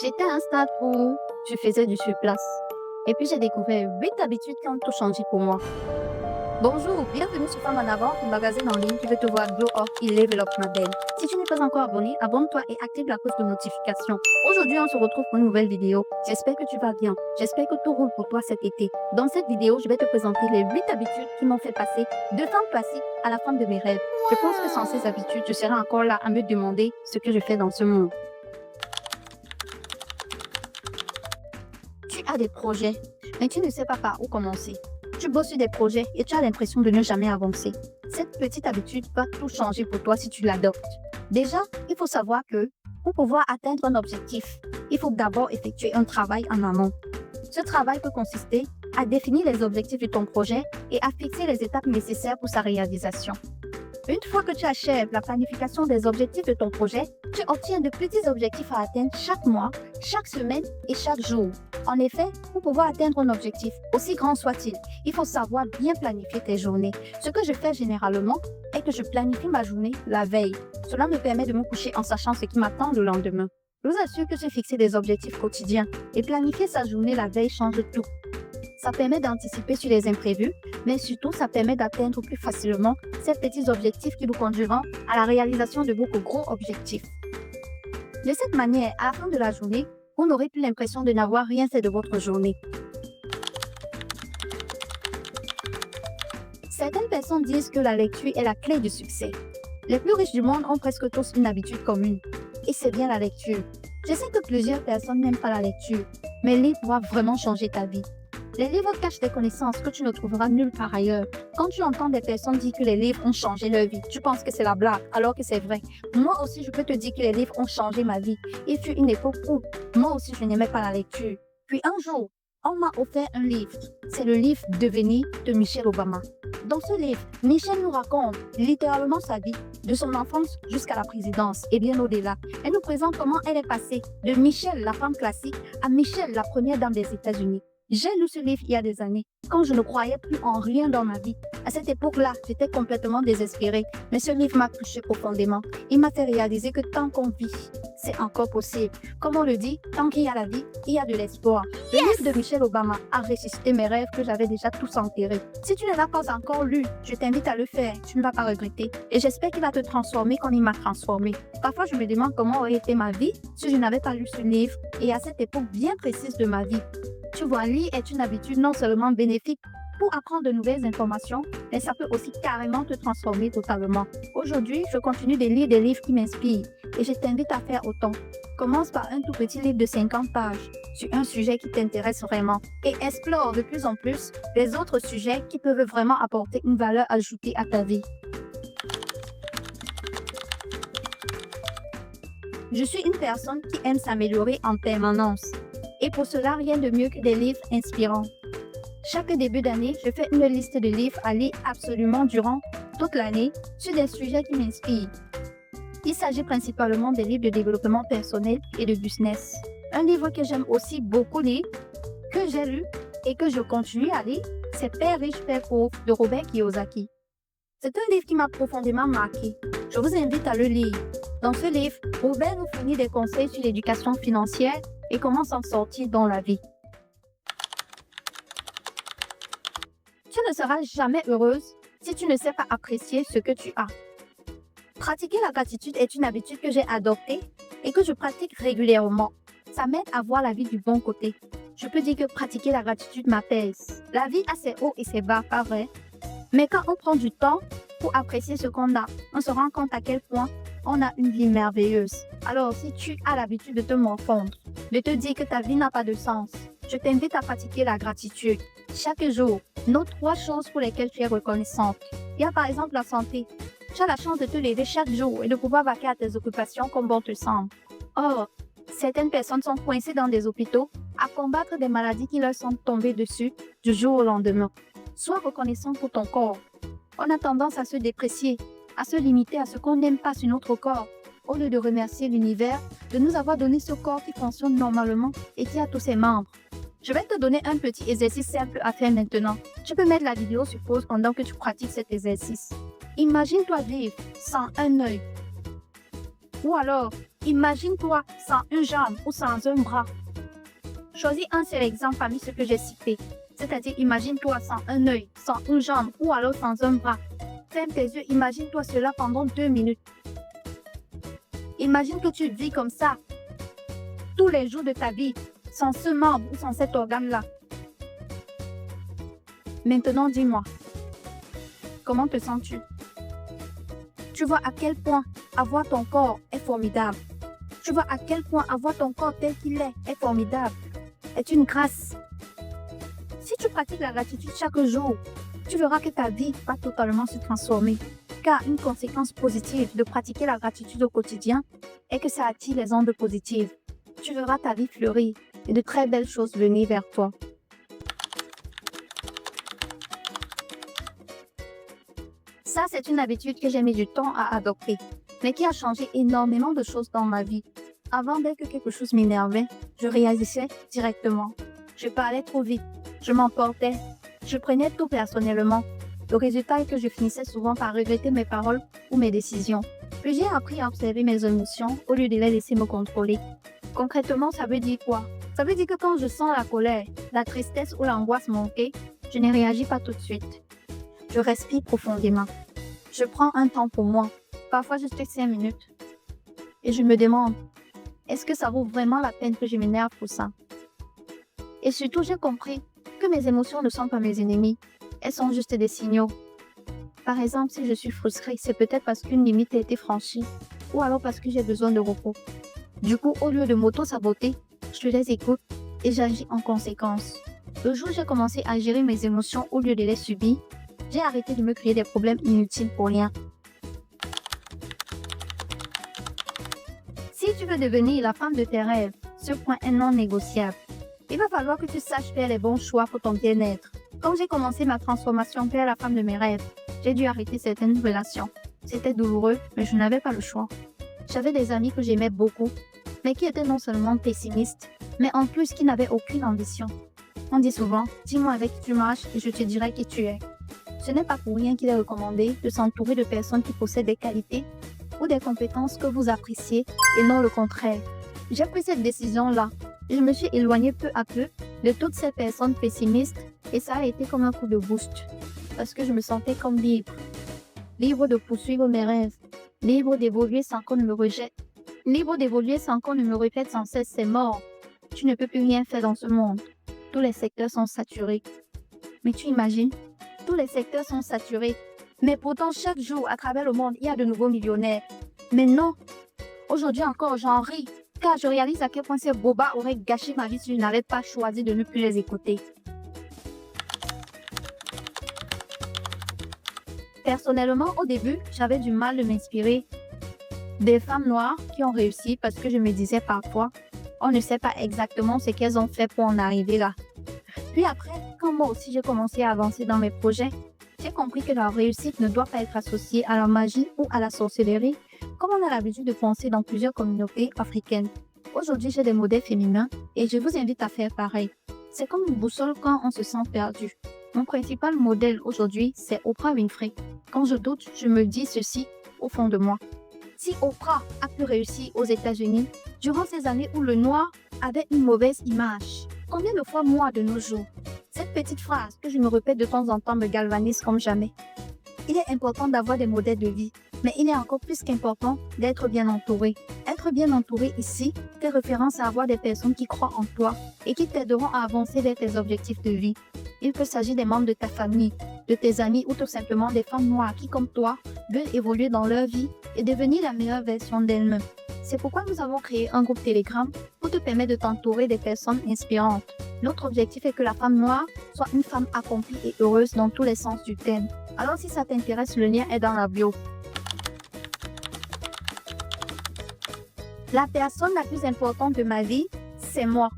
J'étais à un stade où je faisais du surplace. Et puis j'ai découvert 8 habitudes qui ont tout changé pour moi. Bonjour, bienvenue sur Femme en avant, le magazine en ligne qui veut te voir glow up et level up ma belle. Si tu n'es pas encore abonné, abonne-toi et active la cloche de notification. Aujourd'hui, on se retrouve pour une nouvelle vidéo. J'espère que tu vas bien. J'espère que tout roule pour toi cet été. Dans cette vidéo, je vais te présenter les 8 habitudes qui m'ont fait passer de femme classique à la femme de mes rêves. Je pense que sans ces habitudes, je serais encore là à me demander ce que je fais dans ce monde. Tu as des projets, mais tu ne sais pas par où commencer. Tu bosses sur des projets et tu as l'impression de ne jamais avancer. Cette petite habitude va tout changer pour toi si tu l'adoptes. Déjà, il faut savoir que pour pouvoir atteindre un objectif, il faut d'abord effectuer un travail en amont. Ce travail peut consister à définir les objectifs de ton projet et à fixer les étapes nécessaires pour sa réalisation. Une fois que tu achèves la planification des objectifs de ton projet, tu obtiens de petits objectifs à atteindre chaque mois, chaque semaine et chaque jour. En effet, pour pouvoir atteindre un objectif, aussi grand soit-il, il faut savoir bien planifier tes journées. Ce que je fais généralement est que je planifie ma journée la veille. Cela me permet de me coucher en sachant ce qui m'attend le lendemain. Je vous assure que se fixer des objectifs quotidiens et planifier sa journée la veille change tout. Ça permet d'anticiper sur les imprévus, mais surtout ça permet d'atteindre plus facilement ces petits objectifs qui vous conduiront à la réalisation de beaucoup gros objectifs. De cette manière, à la fin de la journée, vous n'aurez plus l'impression de n'avoir rien fait de votre journée. Certaines personnes disent que la lecture est la clé du succès. Les plus riches du monde ont presque tous une habitude commune, et c'est bien la lecture. Je sais que plusieurs personnes n'aiment pas la lecture, mais les livres doivent vraiment changer ta vie. Les livres cachent des connaissances que tu ne trouveras nulle part ailleurs. Quand tu entends des personnes dire que les livres ont changé leur vie, tu penses que c'est la blague, alors que c'est vrai. Moi aussi, je peux te dire que les livres ont changé ma vie. Il fut une époque où moi aussi, je n'aimais pas la lecture. Puis un jour, on m'a offert un livre. C'est le livre Devenir de Michelle Obama. Dans ce livre, Michelle nous raconte littéralement sa vie, de son enfance jusqu'à la présidence et bien au-delà. Elle nous présente comment elle est passée de Michelle, la femme classique, à Michelle, la première dame des États-Unis. J'ai lu ce livre il y a des années, quand je ne croyais plus en rien dans ma vie. À cette époque-là, j'étais complètement désespérée, mais ce livre m'a touchée profondément. Il m'a fait réaliser que tant qu'on vit, c'est encore possible. Comme on le dit, tant qu'il y a la vie, il y a de l'espoir. Le livre de Michelle Obama a ressuscité mes rêves que j'avais déjà tous enterrés. Si tu ne l'as pas encore lu, je t'invite à le faire, tu ne vas pas regretter. Et j'espère qu'il va te transformer comme il m'a transformée. Parfois, je me demande comment aurait été ma vie si je n'avais pas lu ce livre et à cette époque bien précise de ma vie. Tu vois, lire est une habitude non seulement bénéfique pour apprendre de nouvelles informations, mais ça peut aussi carrément te transformer totalement. Aujourd'hui, je continue de lire des livres qui m'inspirent et je t'invite à faire autant. Commence par un tout petit livre de 50 pages sur un sujet qui t'intéresse vraiment et explore de plus en plus les autres sujets qui peuvent vraiment apporter une valeur ajoutée à ta vie. Je suis une personne qui aime s'améliorer en permanence. Et pour cela, rien de mieux que des livres inspirants. Chaque début d'année, je fais une liste de livres à lire absolument durant toute l'année sur des sujets qui m'inspirent. Il s'agit principalement des livres de développement personnel et de business. Un livre que j'aime aussi beaucoup lire, que j'ai lu et que je continue à lire, c'est Père riche, Père pauvre de Robert Kiyosaki. C'est un livre qui m'a profondément marqué. Je vous invite à le lire. Dans ce livre, Robert nous fournit des conseils sur l'éducation financière et comment s'en sortir dans la vie. Tu ne seras jamais heureuse si tu ne sais pas apprécier ce que tu as. Pratiquer la gratitude est une habitude que j'ai adoptée et que je pratique régulièrement. Ça m'aide à voir la vie du bon côté. Je peux dire que pratiquer la gratitude m'apaise. La vie a ses hauts et ses bas, pas vrai? Mais quand on prend du temps pour apprécier ce qu'on a, on se rend compte à quel point on a une vie merveilleuse. Alors, si tu as l'habitude de te morfondre, de te dire que ta vie n'a pas de sens, je t'invite à pratiquer la gratitude. Chaque jour, note 3 choses pour lesquelles tu es reconnaissante. Il y a par exemple la santé. Tu as la chance de te lever chaque jour et de pouvoir vaquer à tes occupations comme bon te semble. Or, certaines personnes sont coincées dans des hôpitaux à combattre des maladies qui leur sont tombées dessus du jour au lendemain. Sois reconnaissant pour ton corps. On a tendance à se déprécier, à se limiter à ce qu'on n'aime pas sur notre corps, au lieu de remercier l'univers de nous avoir donné ce corps qui fonctionne normalement et qui a tous ses membres. Je vais te donner un petit exercice simple à faire maintenant. Tu peux mettre la vidéo sur pause pendant que tu pratiques cet exercice. Imagine-toi vivre sans un œil. Ou alors, Imagine-toi sans une jambe ou sans un bras. Choisis un seul exemple parmi ceux que j'ai cités. C'est-à-dire, imagine-toi sans un œil, sans une jambe ou alors sans un bras. Ferme tes yeux, imagine-toi cela pendant 2 minutes. Imagine que tu vis comme ça tous les jours de ta vie, sans ce membre ou sans cet organe-là. Maintenant, dis-moi, comment te sens-tu? Tu vois à quel point avoir ton corps est formidable. Tu vois à quel point avoir ton corps tel qu'il est formidable, est une grâce. Si tu pratiques la gratitude chaque jour, tu verras que ta vie va totalement se transformer. Car une conséquence positive de pratiquer la gratitude au quotidien est que ça attire les ondes positives. Tu verras ta vie fleurir et de très belles choses venir vers toi. Ça, c'est une habitude que j'ai mis du temps à adopter, mais qui a changé énormément de choses dans ma vie. Avant, dès que quelque chose m'énervait, je réagissais directement. Je parlais trop vite, je m'emportais, je prenais tout personnellement. Le résultat est que je finissais souvent par regretter mes paroles ou mes décisions. Puis j'ai appris à observer mes émotions au lieu de les laisser me contrôler. Concrètement, ça veut dire quoi? Ça veut dire que quand je sens la colère, la tristesse ou l'angoisse monter, je ne réagis pas tout de suite. Je respire profondément. Je prends un temps pour moi, parfois juste 5 minutes. Et je me demande, est-ce que ça vaut vraiment la peine que je m'énerve pour ça? Et surtout, j'ai compris que mes émotions ne sont pas mes ennemis. Elles sont juste des signaux. Par exemple, si je suis frustrée, c'est peut-être parce qu'une limite a été franchie ou alors parce que j'ai besoin de repos. Du coup, au lieu de m'auto-saboter, je les écoute et j'agis en conséquence. Le jour où j'ai commencé à gérer mes émotions au lieu de les subir, j'ai arrêté de me créer des problèmes inutiles pour rien. Si tu veux devenir la femme de tes rêves, ce point est non négociable. Il va falloir que tu saches faire les bons choix pour ton bien-être. Quand j'ai commencé ma transformation vers la femme de mes rêves, j'ai dû arrêter certaines relations. C'était douloureux, mais je n'avais pas le choix. J'avais des amis que j'aimais beaucoup, mais qui étaient non seulement pessimistes, mais en plus qui n'avaient aucune ambition. On dit souvent, dis-moi avec qui tu marches et je te dirai qui tu es. Ce n'est pas pour rien qu'il est recommandé de s'entourer de personnes qui possèdent des qualités ou des compétences que vous appréciez et non le contraire. J'ai pris cette décision-là. Je me suis éloignée peu à peu de toutes ces personnes pessimistes et ça a été comme un coup de boost parce que je me sentais comme libre. Libre de poursuivre mes rêves. Libre d'évoluer sans qu'on ne me rejette. Libre d'évoluer sans qu'on ne me répète sans cesse c'est mort. Tu ne peux plus rien faire dans ce monde. Tous les secteurs sont saturés. Mais tu imagines, tous les secteurs sont saturés. Mais pourtant, chaque jour, à travers le monde, il y a de nouveaux millionnaires. Mais non, aujourd'hui encore, j'en ris, car je réalise à quel point ces bobards auraient gâché ma vie si je n'avais pas choisi de ne plus les écouter. Personnellement, au début, j'avais du mal de m'inspirer des femmes noires qui ont réussi parce que je me disais parfois, on ne sait pas exactement ce qu'elles ont fait pour en arriver là. Puis après, quand moi aussi j'ai commencé à avancer dans mes projets, j'ai compris que la réussite ne doit pas être associée à la magie ou à la sorcellerie, comme on a l'habitude de penser dans plusieurs communautés africaines. Aujourd'hui, j'ai des modèles féminins et je vous invite à faire pareil. C'est comme une boussole quand on se sent perdu. Mon principal modèle aujourd'hui, c'est Oprah Winfrey. Quand je doute, je me dis ceci au fond de moi. Si Oprah a pu réussir aux États-Unis durant ces années où le noir avait une mauvaise image, combien de fois moi de nos jours? Cette petite phrase que je me répète de temps en temps me galvanise comme jamais. Il est important d'avoir des modèles de vie, mais il est encore plus qu'important d'être bien entouré. Être bien entouré ici fait référence à avoir des personnes qui croient en toi et qui t'aideront à avancer vers tes objectifs de vie. Il peut s'agir des membres de ta famille, de tes amis ou tout simplement des femmes noires qui, comme toi, veulent évoluer dans leur vie et devenir la meilleure version d'elles-mêmes. C'est pourquoi nous avons créé un groupe Telegram pour te permettre de t'entourer des personnes inspirantes. Notre objectif est que la femme noire soit une femme accomplie et heureuse dans tous les sens du terme. Alors si ça t'intéresse, le lien est dans la bio. La personne la plus importante de ma vie, c'est moi.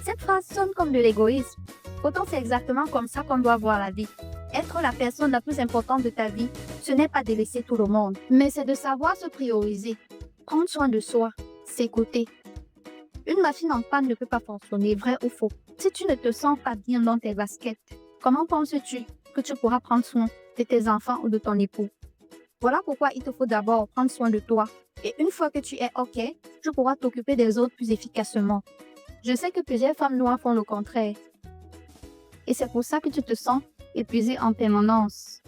Cette phrase sonne comme de l'égoïsme. Pourtant, c'est exactement comme ça qu'on doit voir la vie. Être la personne la plus importante de ta vie, ce n'est pas délaisser tout le monde, mais c'est de savoir se prioriser, prendre soin de soi, s'écouter. Une machine en panne ne peut pas fonctionner, vrai ou faux. Si tu ne te sens pas bien dans tes baskets, comment penses-tu que tu pourras prendre soin de tes enfants ou de ton époux? Voilà pourquoi il te faut d'abord prendre soin de toi. Et une fois que tu es OK, tu pourras t'occuper des autres plus efficacement. Je sais que plusieurs femmes noires font le contraire. Et c'est pour ça que tu te sens épuisée en permanence.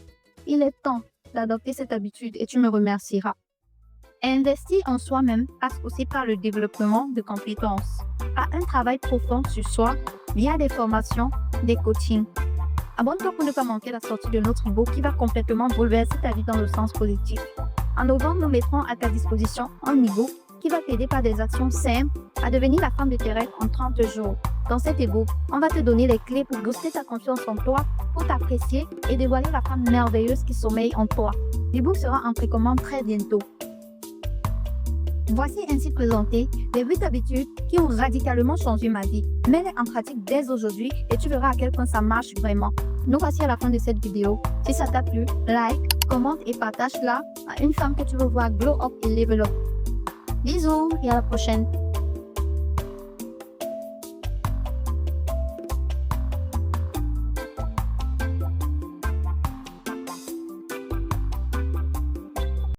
Il est temps d'adopter cette habitude et tu me remercieras. Investir en soi-même passe aussi par le développement de compétences, par un travail profond sur soi via des formations, des coachings. Abonne-toi pour ne pas manquer la sortie de notre e-book qui va complètement bouleverser ta vie dans le sens positif. En novembre, nous mettrons à ta disposition un e-book qui va t'aider par des actions simples à devenir la femme de tes rêves en 30 jours. Dans cet e-book, on va te donner les clés pour booster ta confiance en toi, pour t'apprécier et dévoiler la femme merveilleuse qui sommeille en toi. L'e-book sera en précommande très bientôt. Voici ainsi présenté les 8 habitudes qui ont radicalement changé ma vie. Mets-les en pratique dès aujourd'hui et tu verras à quel point ça marche vraiment. Nous voici à la fin de cette vidéo. Si ça t'a plu, like, commente et partage-la à une femme que tu veux voir glow up et level up. Bisous et à la prochaine.